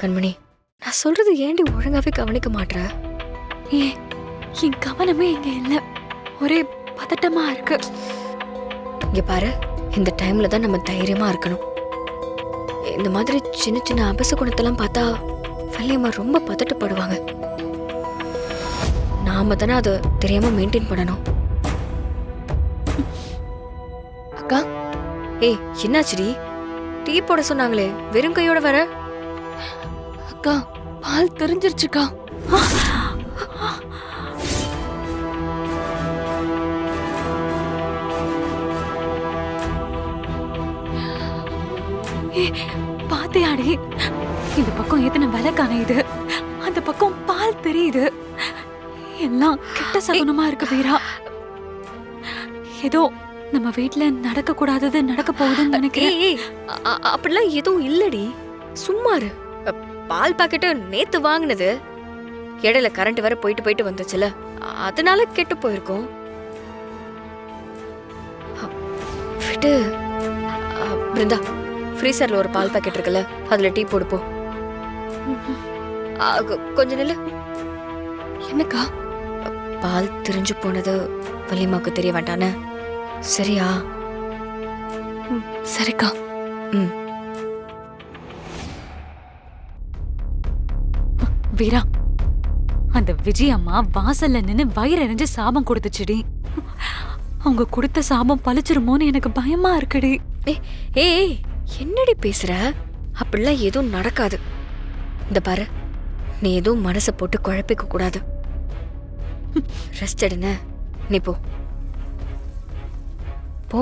கண்மணி, நான் சொல்றது ஏண்டி ஒழுங்காவே கவனிக்க மாட்ற? ஏன் என் கவனமே இங்க இல்ல, ஒரே பதட்டமா இருக்கு. இங்க பாரு, இந்த டைம்ல தான் நம்ம தைரியமா இருக்கணும். இந்த மாதிரி சின்ன சின்ன அபசகுணத்தெல்லாம் பார்த்தா வள்ளியம்மா ரொம்ப பதட்டப்படுவாங்க. நாம தானே அதை தெரியாம மெயின்டைன் பண்ணணும். அக்கா, ஏய் என்னாச்சுடி? டீ போட சொன்னாங்களே, வெறும் கையோட வர? அக்கா, பால் தெரிஞ்சிருச்சுக்கா. பாத்தியாடி, இந்த பக்கம் எத்தனை விலை காணையுது, அந்த பக்கம் பால் தெரியுது. எல்லாம் கெட்ட சகுனமா இருக்கு வீரா. ஏதோ நம்ம வீட்டுல நடக்க கூடாதது நடக்க போகுதுன்னு நினைக்கிறேன். அப்படிலாம் எதுவும் இல்லடி, சும்மா இரு. பால் பாக்கெட்டு நேத்து வாங்கினது, இடையில கரண்ட் வேற போயிட்டு போயிட்டு வந்துச்சுல, அதனால கெட்டு போயிருக்கும். விட்டு. பிருந்தா, ஃப்ரீசர்ல ஒரு பால் பாக்கெட் இருக்குல்ல, அதுல டீ போடுப்போம். கொஞ்சம் நில்லு. என்னக்கா? பால் திரிஞ்சு போனது வள்ளியம்மாவுக்கு தெரிய வேண்டானே, சரியா? சரிக்கா. வீரா, அந்த விஜய் அம்மா வாசல்ல நின்னு வயிறு எறிஞ்சு சாபம் கொடுத்துச்சுடி. அவங்க கொடுத்த சாபம் பழிச்சிருமோன்னு எனக்கு பயமா இருக்குடி. ஏய், என்னடி பேசுற? அப்படிலாம் எதுவும் நடக்காது. இந்த பாரு, நீ எதுவும் மனசை போட்டு குழப்பிக்க கூடாது. ரெஸ்ட் எடுன, நீ போ போ.